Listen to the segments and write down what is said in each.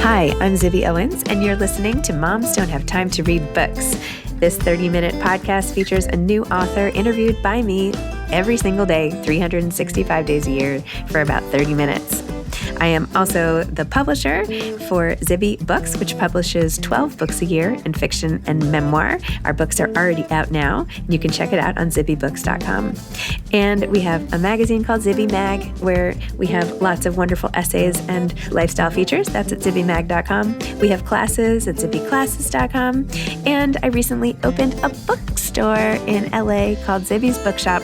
Hi, I'm Zibby Owens, and you're listening to Moms Don't Have Time to Read Books. This 30-minute podcast features a new author interviewed by me every single day, 365 days a year, for about 30 minutes. I am also the publisher for Zibby Books, which publishes 12 books a year in fiction and memoir. Our books are already out now. You can check it out on zibbybooks.com. And we have a magazine called Zibby Mag, where we have lots of wonderful essays and lifestyle features. That's at zibbymag.com. We have classes at zibbyclasses.com. And I recently opened a bookstore in LA called Zibby's Bookshop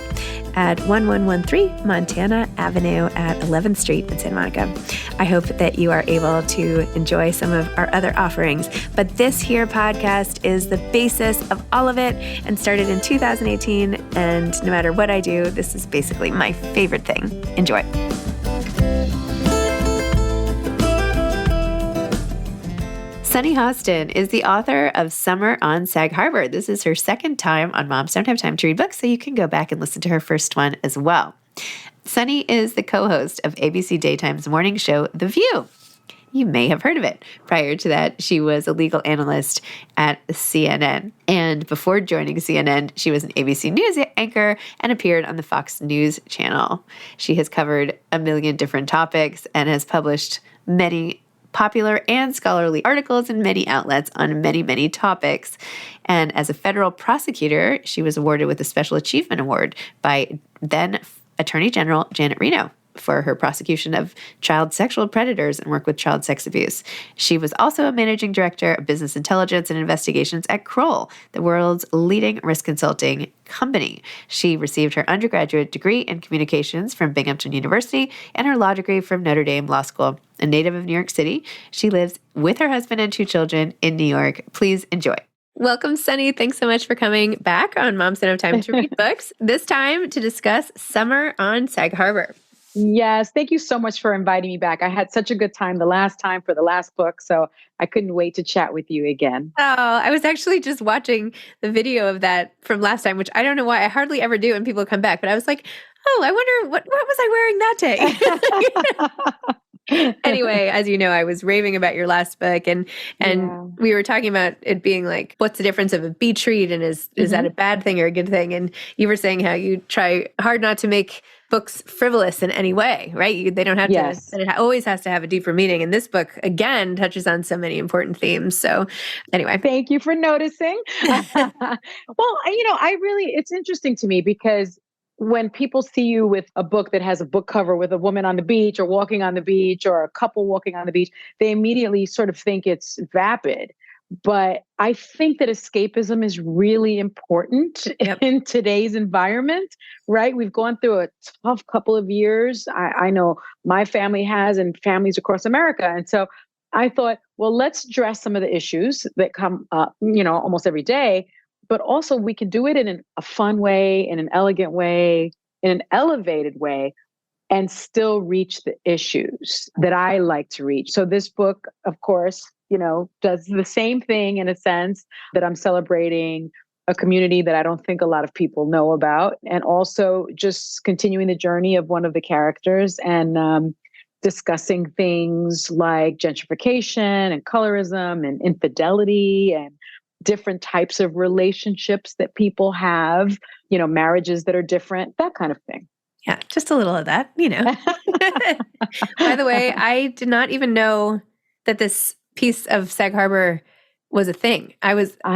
at 1113 Montana Avenue at 11th Street in Santa Monica. I hope that you are able to enjoy some of our other offerings. But this here podcast is the basis of all of it and started in 2018. And no matter what I do, this is basically my favorite thing. Enjoy. Sunny Hostin is the author of Summer on Sag Harbor. This is her second time on Moms Don't Have Time to Read Books, so you can go back and listen to her first one as well. Sunny is the co-host of ABC Daytime's morning show, The View. You may have heard of it. Prior to that, she was a legal analyst at CNN. And before joining CNN, she was an ABC News anchor and appeared on the Fox News channel. She has covered a million different topics and has published many popular and scholarly articles in many outlets on many, many topics. And as a federal prosecutor, she was awarded with a Special Achievement Award by then Attorney General Janet Reno for her prosecution of child sexual predators and work with child sex abuse. She was also a managing director of business intelligence and investigations at Kroll, the world's leading risk consulting company. She received her undergraduate degree in communications from Binghamton University and her law degree from Notre Dame Law School. A native of New York City, she lives with her husband and 2 children in New York. Please enjoy. Welcome, Sunny. Thanks so much for coming back on Moms Don't Have Time to Read Books, this time to discuss Summer on Sag Harbor. Yes, thank you so much for inviting me back. I had such a good time the last time for the last book, so I couldn't wait to chat with you again. Oh, I was actually just watching the video of that from last time, which I don't know why I hardly ever do when people come back, but I was like, oh, I wonder what was I wearing that day? Anyway, as you know, I was raving about your last book and we were talking about it being like, what's the difference of a beach read and is that a bad thing or a good thing? And you were saying how you try hard not to make books frivolous in any way, right? They don't have to, it always has to have a deeper meaning. And this book, again, touches on so many important themes. So anyway. Thank you for noticing. Well, it's interesting to me because when people see you with a book that has a book cover with a woman on the beach or walking on the beach or a couple walking on the beach, they immediately sort of think it's vapid. But I think that escapism is really important in today's environment, right? We've gone through a tough couple of years. I know my family has and families across America. And so I thought, well, let's address some of the issues that come up, almost every day. But also we can do it in a fun way, in an elegant way, in an elevated way, and still reach the issues that I like to reach. So this book, of course, does the same thing in a sense that I'm celebrating a community that I don't think a lot of people know about. And also just continuing the journey of one of the characters and discussing things like gentrification and colorism and infidelity and different types of relationships that people have, marriages that are different, that kind of thing. Yeah, just a little of that, By the way, I did not even know that this piece of Sag Harbor was a thing. I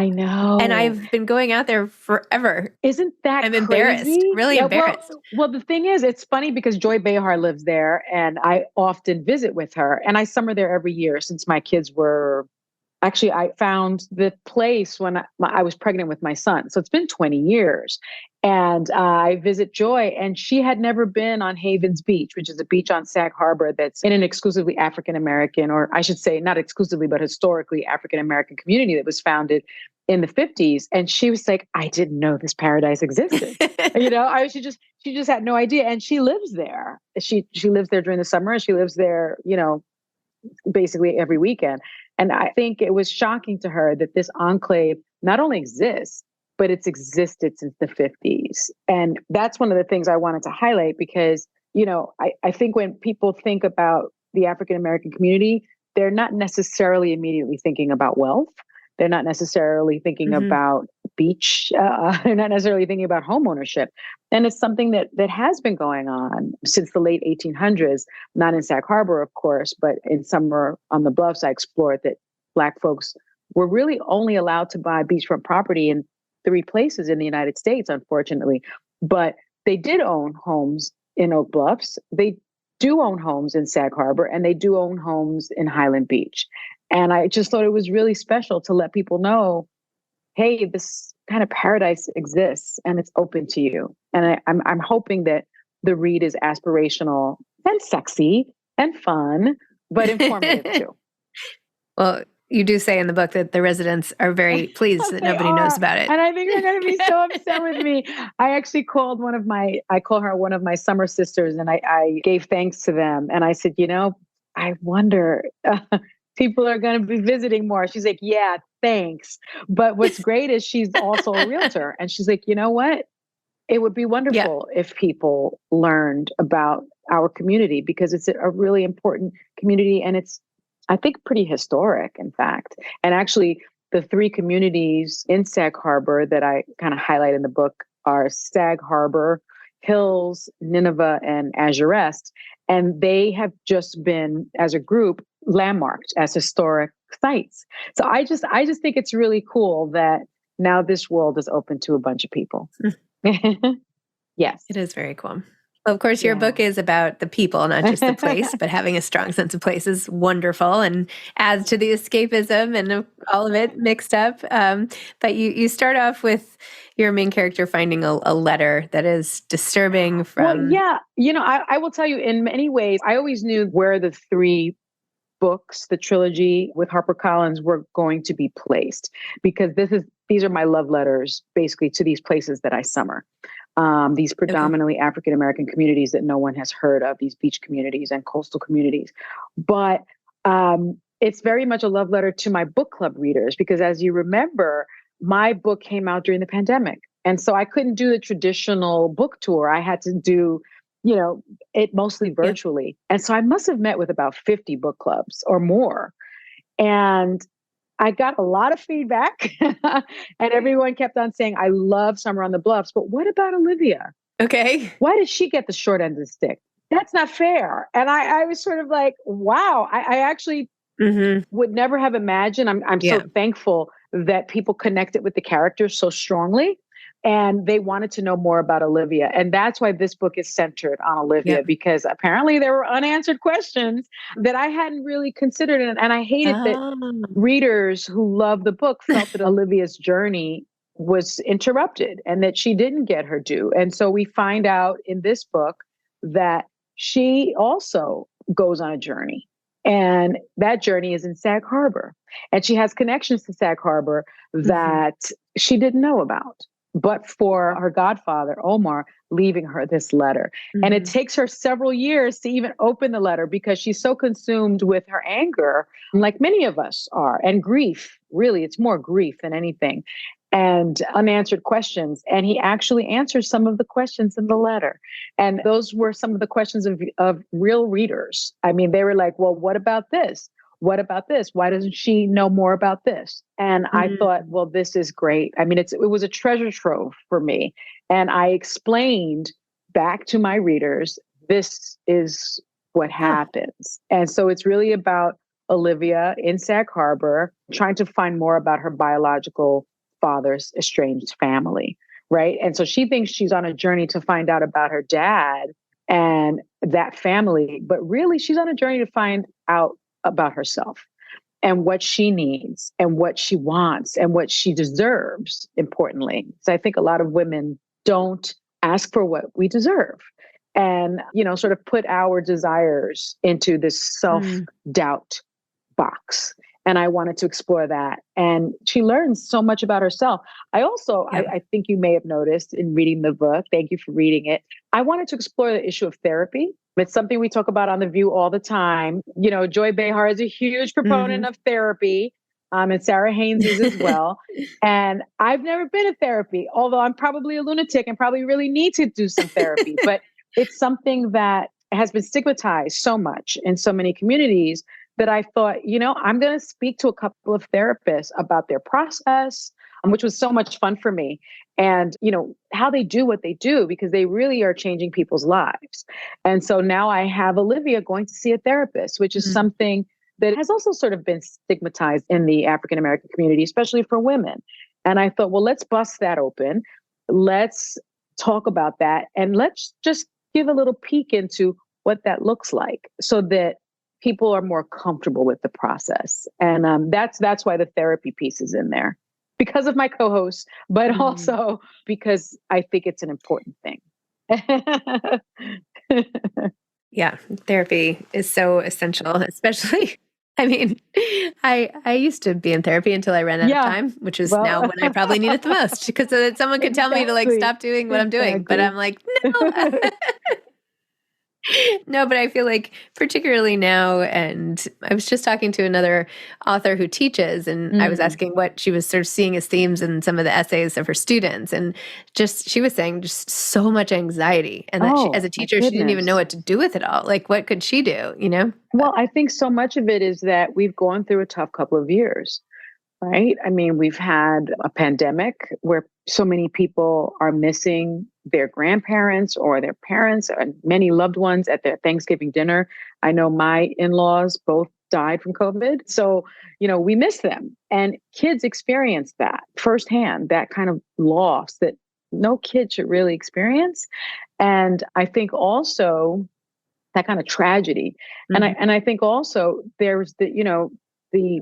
know. And I've been going out there forever. Isn't that I'm crazy? Embarrassed, really embarrassed. Well, the thing is, it's funny because Joy Behar lives there and I often visit with her and I summer there every year since my kids were. Actually, I found the place when I was pregnant with my son. So it's been 20 years. And I visit Joy, and she had never been on Havens Beach, which is a beach on Sag Harbor that's in an exclusively African-American, or I should say not exclusively, but historically African-American community that was founded in the 50s. And she was like, I didn't know this paradise existed. She just had no idea. And she lives there. She lives there during the summer, and she lives there, basically every weekend. And I think it was shocking to her that this enclave not only exists, but it's existed since the 50s. And that's one of the things I wanted to highlight because, I think when people think about the African-American community, they're not necessarily immediately thinking about wealth. They're not necessarily thinking about beach. They're not necessarily thinking about home ownership. And it's something that has been going on since the late 1800s, not in Sag Harbor, of course, but in Summer on the Bluffs, I explored that Black folks were really only allowed to buy beachfront property in 3 places in the United States, unfortunately. But they did own homes in Oak Bluffs. They do own homes in Sag Harbor, and they do own homes in Highland Beach. And I just thought it was really special to let people know, hey, this kind of paradise exists and it's open to you. And I'm hoping that the read is aspirational and sexy and fun, but informative too. Well, you do say in the book that the residents are very pleased that nobody knows about it. And I think they're going to be so upset with me. I actually called I call her one of my summer sisters, and I gave thanks to them. And I said, I wonder, people are going to be visiting more. She's like, yeah, thanks. But what's great is she's also a realtor. And she's like, you know what? It would be wonderful if people learned about our community, because it's a really important community. And it's, I think, pretty historic, in fact. And actually, the 3 communities in Sag Harbor that I kind of highlight in the book are Sag Harbor, Hills, Nineveh, and Azurest. And they have just been, as a group, landmarked as historic sites. So I just think it's really cool that now this world is open to a bunch of people. Yes. It is very cool. Well, of course, your book is about the people, not just the place, but having a strong sense of place is wonderful and adds to the escapism and all of it mixed up. But you start off with your main character finding a letter that is disturbing from... Well, yeah. I will tell you, in many ways, I always knew where the 3 books, the trilogy with HarperCollins, were going to be placed, because these are my love letters basically to these places that I summer. These predominantly African American communities that no one has heard of, these beach communities and coastal communities. But it's very much a love letter to my book club readers, because as you remember, my book came out during the pandemic. And so I couldn't do the traditional book tour. I had to do, it mostly virtually. And so I must have met with about 50 book clubs or more. And I got a lot of feedback, and everyone kept on saying, I love Summer on the Bluffs, but what about Olivia? Okay. Why did she get the short end of the stick? That's not fair. And I was sort of like, wow, I actually would never have imagined. I'm so thankful that people connected with the characters so strongly, and they wanted to know more about Olivia. And that's why this book is centered on Olivia, because apparently there were unanswered questions that I hadn't really considered. And I hated that readers who love the book felt that Olivia's journey was interrupted and that she didn't get her due. And so we find out in this book that she also goes on a journey. And that journey is in Sag Harbor. And she has connections to Sag Harbor that she didn't know about, but for her godfather, Omar, leaving her this letter. And it takes her several years to even open the letter, because she's so consumed with her anger, like many of us are, and grief. Really, it's more grief than anything, and unanswered questions. And he actually answers some of the questions in the letter. And those were some of the questions of real readers. I mean, they were like, well, what about this? What about this? Why doesn't she know more about this? And I thought, well, this is great. I mean, it was a treasure trove for me. And I explained back to my readers, this is what happens. And so it's really about Olivia in Sag Harbor trying to find more about her biological father's estranged family, right? And so she thinks she's on a journey to find out about her dad and that family, but really she's on a journey to find out about herself and what she needs and what she wants and what she deserves, importantly. So I think a lot of women don't ask for what we deserve and, sort of put our desires into this self-doubt box. And I wanted to explore that. And she learns so much about herself. I also, I think you may have noticed in reading the book, thank you for reading it, I wanted to explore the issue of therapy. It's something we talk about on The View all the time. Joy Behar is a huge proponent of therapy, and Sarah Haynes is as well. And I've never been to therapy, although I'm probably a lunatic and probably really need to do some therapy. But it's something that has been stigmatized so much in so many communities that I thought, I'm going to speak to a couple of therapists about their process, which was so much fun for me. And, how they do what they do, because they really are changing people's lives. And so now I have Olivia going to see a therapist, which is something that has also sort of been stigmatized in the African American community, especially for women. And I thought, well, let's bust that open. Let's talk about that. And let's just give a little peek into what that looks like so that people are more comfortable with the process. And that's why the therapy piece is in there, because of my co-host, but also because I think it's an important thing. Yeah, therapy is so essential, especially, I used to be in therapy until I ran out of time, which is now when I probably need it the most, because so that someone could tell me to like stop doing what I'm doing. But I'm like, no. No, but I feel like particularly now, and I was just talking to another author who teaches, and I was asking what she was sort of seeing as themes in some of the essays of her students. And just, she was saying just so much anxiety. And that she, as a teacher, she didn't even know what to do with it all. Like, what could she do, Well, I think so much of it is that we've gone through a tough couple of years, right? I mean, we've had a pandemic where so many people are missing their grandparents or their parents and many loved ones at their Thanksgiving dinner. I know my in-laws both died from COVID. So, we miss them. And kids experience that firsthand, that kind of loss that no kid should really experience. And I think also that kind of tragedy. And I think also there's the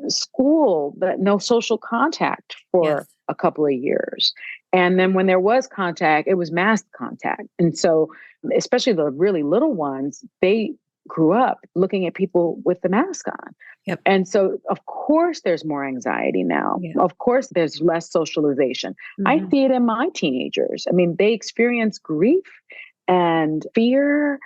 school, that no social contact for a couple of years. And then when there was contact, it was mass contact. And so, especially the really little ones, they grew up looking at people with the mask on. Yep. And so, of course, there's more anxiety now. Yeah. Of course, there's less socialization. I see it in my teenagers. I mean, they experience grief and fear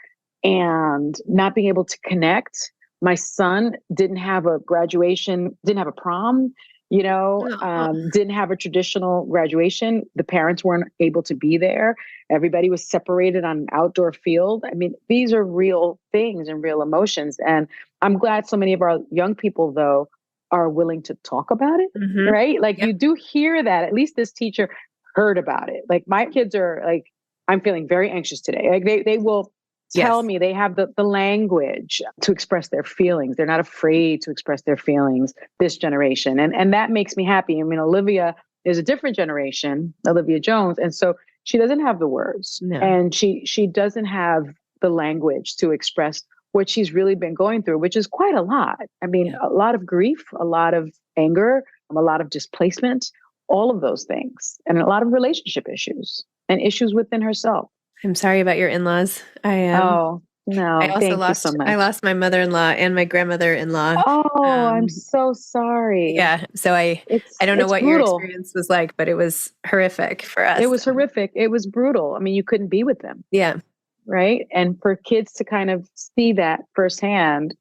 and not being able to connect. My son didn't have a graduation, didn't have a prom, didn't have a traditional graduation. The parents weren't able to be there. Everybody was separated on an outdoor field. I mean, these are real things and real emotions. And I'm glad so many of our young people, though, are willing to talk about it, right? Like you do hear that. At least this teacher heard about it. Like my kids are like, I'm feeling very anxious today. Like they will tell me, they have the language to express their feelings. They're not afraid to express their feelings, this generation. And that makes me happy. I mean, Olivia is a different generation, Olivia Jones. And so she doesn't have the words and she doesn't have the language to express what she's really been going through, which is quite a lot. I mean, a lot of grief, a lot of anger, a lot of displacement, all of those things, and a lot of relationship issues and issues within herself. I'm sorry about your in-laws. Oh, no. I also lost, so I lost my mother-in-law and my grandmother-in-law. Oh, I'm so sorry. Yeah. So I don't know what brutal. Your experience was like, but it was horrific for us. It was horrific. It was brutal. I mean, you couldn't be with them. Yeah. Right. And for kids to kind of see that firsthand,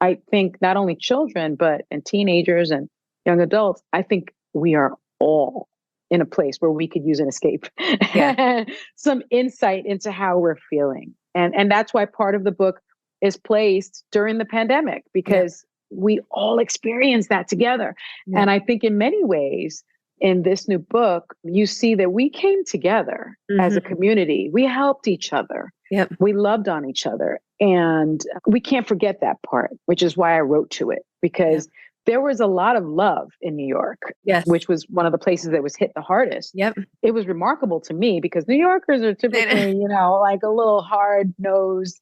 I think not only children, but and teenagers and young adults, I think we are all in a place where we could use an escape, some insight into how we're feeling. And that's why part of the book is placed during the pandemic, because we all experienced that together. Yeah. And I think in many ways in this new book, you see that we came together as a community. We helped each other. Yep. We loved on each other. And we can't forget that part, which is why I wrote to it, because there was a lot of love in New York, which was one of the places that was hit the hardest. Yep. It was remarkable to me because New Yorkers are typically, like a little hard-nosed,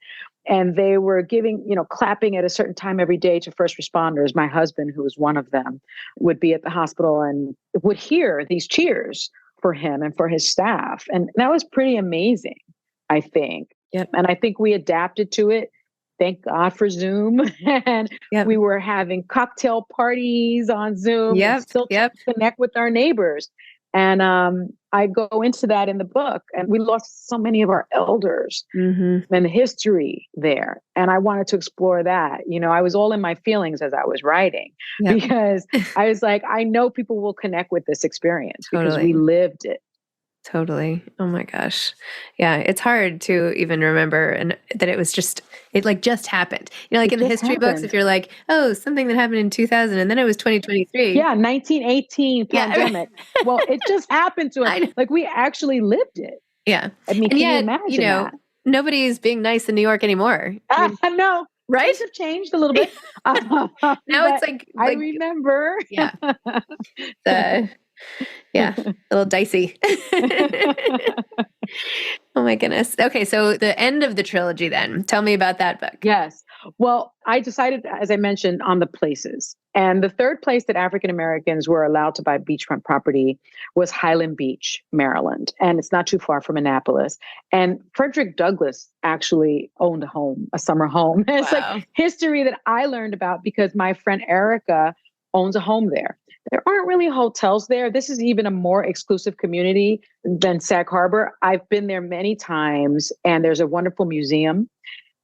and they were giving, clapping at a certain time every day to first responders. My husband, who was one of them, would be at the hospital and would hear these cheers for him and for his staff. And that was pretty amazing, I think. Yep. And I think we adapted to it. Thank God for Zoom. And we were having cocktail parties on Zoom and still connect with our neighbors. And I go into that in the book. And we lost so many of our elders and the history there. And I wanted to explore that. I was all in my feelings as I was writing because I was like, I know people will connect with this experience because we lived it. Totally. Oh my gosh. Yeah. It's hard to even remember and that it was it like just happened. Like It in the just history books, happened. if you're like, oh, something that happened in 2000 and then it was 2023. Yeah, 1918 Yeah. pandemic. Well, it just happened to us. I know. Like we actually lived it. Yeah. I mean, And can you yet, imagine that? nobody's being nice in New York anymore. I mean, No, right? things have changed a little bit. Now it's But I like, remember. yeah, the, yeah, a little dicey. Oh my goodness. Okay. So the end of the trilogy then, tell me about that book. Yes. Well, I decided, as I mentioned, on the places. And the third place that African Americans were allowed to buy beachfront property was Highland Beach, Maryland. And it's not too far from Annapolis. And Frederick Douglass actually owned a home, a summer home. And it's Wow. like history that I learned about because my friend Erica owns a home there. There aren't really hotels there. This is even a more exclusive community than Sag Harbor. I've been there many times, and there's a wonderful museum.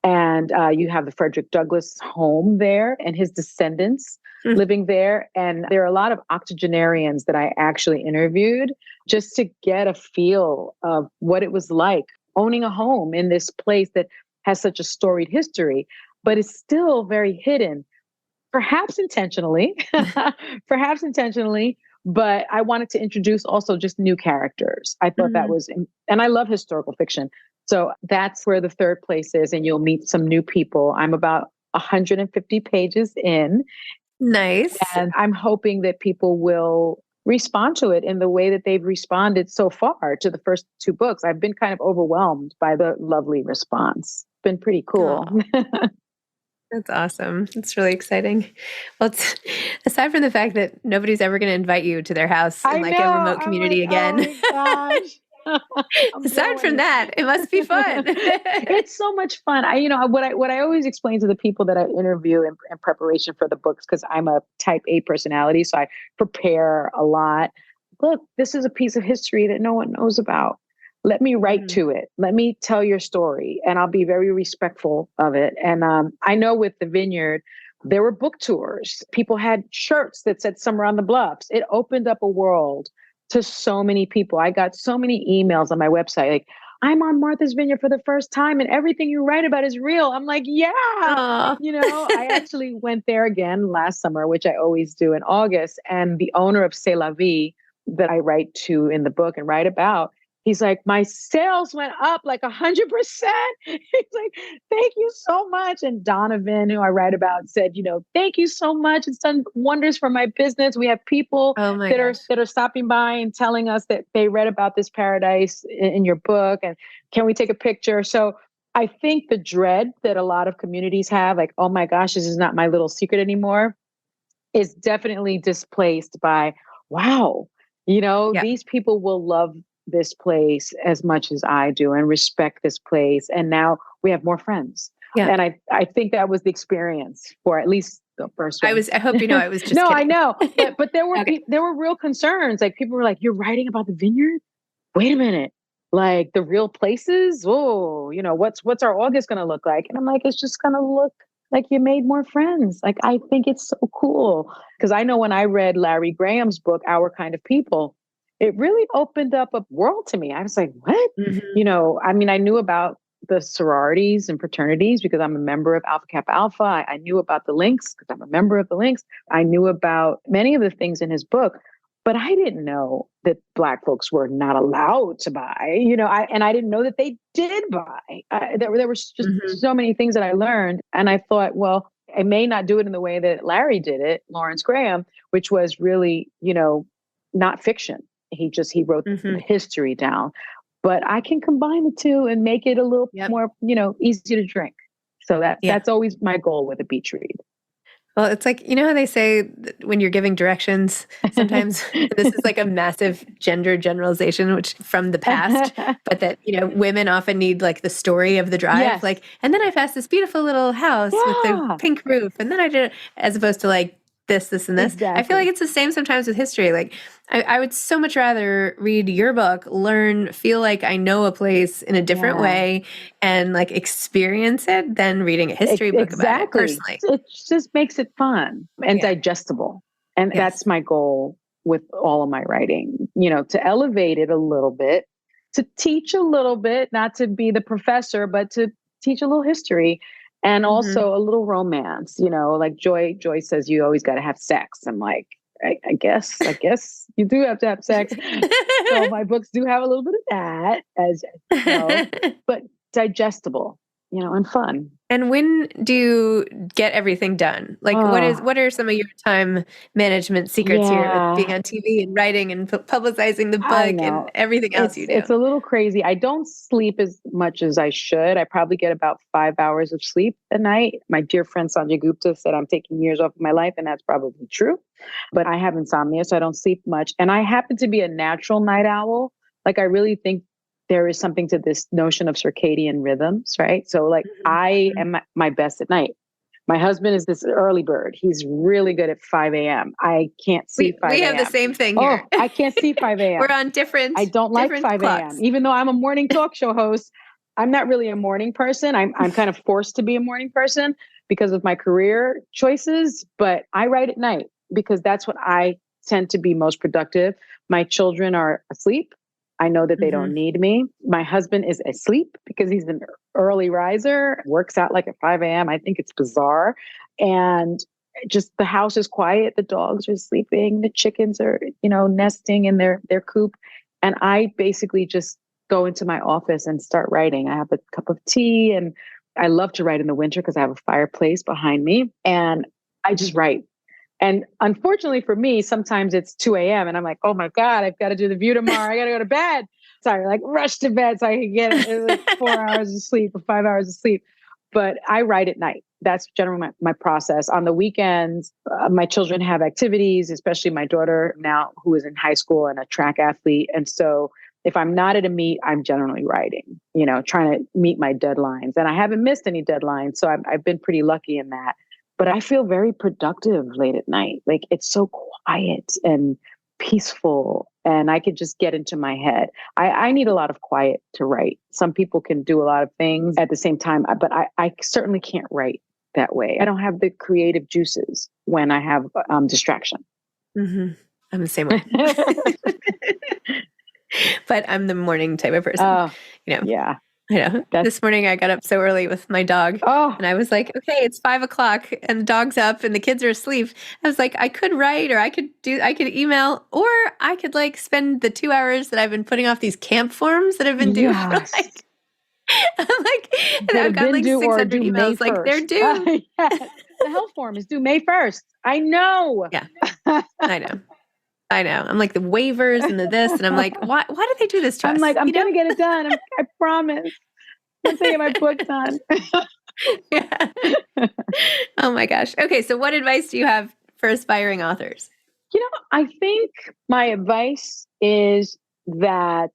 And you have the Frederick Douglass home there and his descendants living there. And there are a lot of octogenarians that I actually interviewed just to get a feel of what it was like owning a home in this place that has such a storied history, but is still very hidden, perhaps intentionally, perhaps intentionally. But I wanted to introduce also just new characters. I thought that was, and I love historical fiction. So that's where the third place is, and you'll meet some new people. I'm about 150 pages in. Nice. And I'm hoping that people will respond to it in the way that they've responded so far to the first two books. I've been kind of overwhelmed by the lovely response. It's been pretty cool. That's awesome. It's really exciting. Well, aside from the fact that nobody's ever going to invite you to their house in like a remote community again. Oh my gosh. Aside from that, it must be fun. It's so much fun. What I always explain to the people that I interview in preparation for the books, because I'm a type A personality, so I prepare a lot. Look, this is a piece of history that no one knows about. Let me write to it. Let me tell your story, and I'll be very respectful of it. And I know with the Vineyard, there were book tours. People had shirts that said "Summer on the Bluffs." It opened up a world to so many people. I got so many emails on my website, like, "I'm on Martha's Vineyard for the first time, and everything you write about is real." I'm like, yeah. Aww. I actually went there again last summer, which I always do in August. And the owner of C'est La Vie that I write to in the book and write about, he's like, "My sales went up like 100%. He's like, "Thank you so much." And Donovan, who I write about, said, "Thank you so much. It's done wonders for my business. We have people that are stopping by and telling us that they read about this paradise in your book. And can we take a picture?" So I think the dread that a lot of communities have, like, "Oh my gosh, this is not my little secret anymore," is definitely displaced by, wow, these people will love this place as much as I do and respect this place. And now we have more friends. Yeah. And I think that was the experience for at least the first one. I hope I was just no, kidding. I know. But there were there were real concerns. Like people were like, "You're writing about the Vineyard? Wait a minute. Like the real places? Oh, what's our August going to look like?" And I'm like, "It's just going to look like you made more friends." Like, I think it's so cool. Because I know when I read Larry Graham's book, Our Kind of People, it really opened up a world to me. I was like, what? I knew about the sororities and fraternities because I'm a member of Alpha Kappa Alpha. I knew about the Links because I'm a member of the Links. I knew about many of the things in his book, but I didn't know that Black folks were not allowed to buy, and I didn't know that they did buy. There was just so many things that I learned. And I thought, well, I may not do it in the way that Larry did it, Lawrence Graham, which was really, not fiction. He wrote the history down, but I can combine the two and make it a little more, easy to drink. So that's always my goal with a beach read. Well, it's like, how they say when you're giving directions, sometimes this is like a massive gender generalization, which from the past, but that, women often need like the story of the drive. Yes. Like, and then I passed this beautiful little house with the pink roof. And then I did, as opposed to like this, and this. Exactly. I feel like it's the same sometimes with history. Like I would so much rather read your book, feel like I know a place in a different way and like experience it than reading a history book about it personally. It just makes it fun and digestible. And that's my goal with all of my writing, to elevate it a little bit to teach a little bit, not to be the professor, but to teach a little history and also a little romance. Like Joy says, you always got to have sex. I'm like, I guess you do have to have sex. So my books do have a little bit of that, as you know, but digestible, and fun. And when do you get everything done? Like, what are some of your time management secrets here with being on TV and writing and publicizing the book and everything else you do? It's a little crazy. I don't sleep as much as I should. I probably get about 5 hours of sleep a night. My dear friend Sanjay Gupta said I'm taking years off of my life, and that's probably true. But I have insomnia, so I don't sleep much. And I happen to be a natural night owl. Like, I really think there is something to this notion of circadian rhythms, right? So like I am my best at night. My husband is this early bird. He's really good at 5 a.m. I can't see 5 a.m. We have the same thing here. I can't see 5 a.m. We're on different I don't like 5 a.m. Even though I'm a morning talk show host, I'm not really a morning person. I'm kind of forced to be a morning person because of my career choices, but I write at night because that's when I tend to be most productive. My children are asleep. I know that they don't need me. My husband is asleep because he's an early riser, works out like at 5 a.m. I think it's bizarre. And just the house is quiet. The dogs are sleeping. The chickens are, nesting in their coop. And I basically just go into my office and start writing. I have a cup of tea, and I love to write in the winter because I have a fireplace behind me, and I just write. And unfortunately for me, sometimes it's 2 a.m. and I'm like, oh my God, I've got to do the View tomorrow. I got to go to bed. Sorry, like rush to bed so I can get like 4 hours of sleep or 5 hours of sleep. But I write at night. That's generally my process. On the weekends, my children have activities, especially my daughter now, who is in high school and a track athlete. And so if I'm not at a meet, I'm generally writing, trying to meet my deadlines. And I haven't missed any deadlines. So I've been pretty lucky in that. But I feel very productive late at night. Like, it's so quiet and peaceful, and I could just get into my head. I need a lot of quiet to write. Some people can do a lot of things at the same time, but I certainly can't write that way. I don't have the creative juices when I have distraction. I'm the same way. But I'm the morning type of person. Yeah. I know. This morning I got up so early with my dog, and I was like, okay, it's 5 o'clock and the dog's up and the kids are asleep. I was like, I could write, or I could email, or I could like spend the 2 hours that I've been putting off these camp forms that I've been due for like, I'm like, and I've got like 600 emails, like they're due. The health form is due May 1st. I know. Yeah, I know. I'm like the waivers and the this, and I'm like, why do they do this to us? I'm like, I'm going to get it done. I promise. I'm going to get my book done. Yeah. Oh my gosh. Okay. So what advice do you have for aspiring authors? I think my advice is that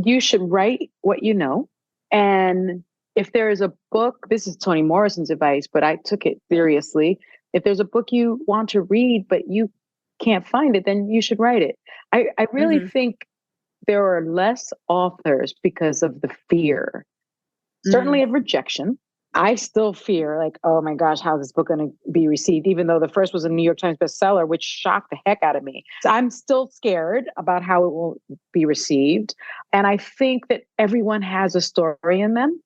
you should write what you know. And if there is a book, this is Toni Morrison's advice, but I took it seriously. If there's a book you want to read, but you can't find it, then you should write it. I really think there are less authors because of the fear, certainly of rejection. I still fear like, oh my gosh, how's this book going to be received? Even though the first was a New York Times bestseller, which shocked the heck out of me. So I'm still scared about how it will be received. And I think that everyone has a story in them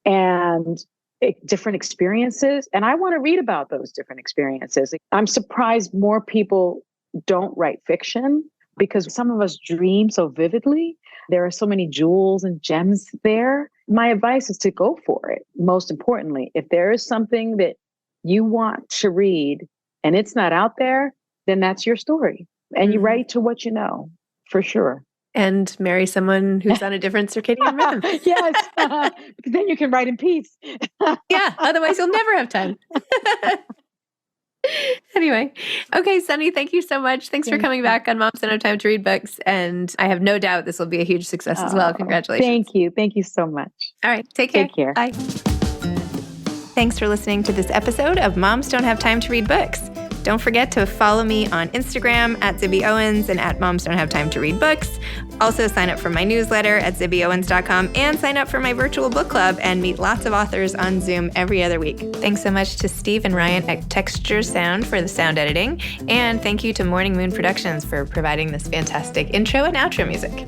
and different experiences. And I want to read about those different experiences. I'm surprised more people don't write fiction because some of us dream so vividly. There are so many jewels and gems there. My advice is to go for it. Most importantly, if there is something that you want to read and it's not out there, then that's your story. And you write to what you know, for sure. And marry someone who's on a different circadian rhythm. Yes. Because then you can write in peace. Yeah. Otherwise, you'll never have time. Anyway. Okay, Sunny, thank you so much. Thanks for coming back on Moms Don't Have Time to Read Books. And I have no doubt this will be a huge success as well. Congratulations. Thank you. Thank you so much. All right. Take care. Take care. Bye. Thanks for listening to this episode of Moms Don't Have Time to Read Books. Don't forget to follow me on Instagram at Zibby Owens and at Moms Don't Have Time to Read Books. Also sign up for my newsletter at zibbyowens.com and sign up for my virtual book club and meet lots of authors on Zoom every other week. Thanks so much to Steve and Ryan at Texture Sound for the sound editing. And thank you to Morning Moon Productions for providing this fantastic intro and outro music.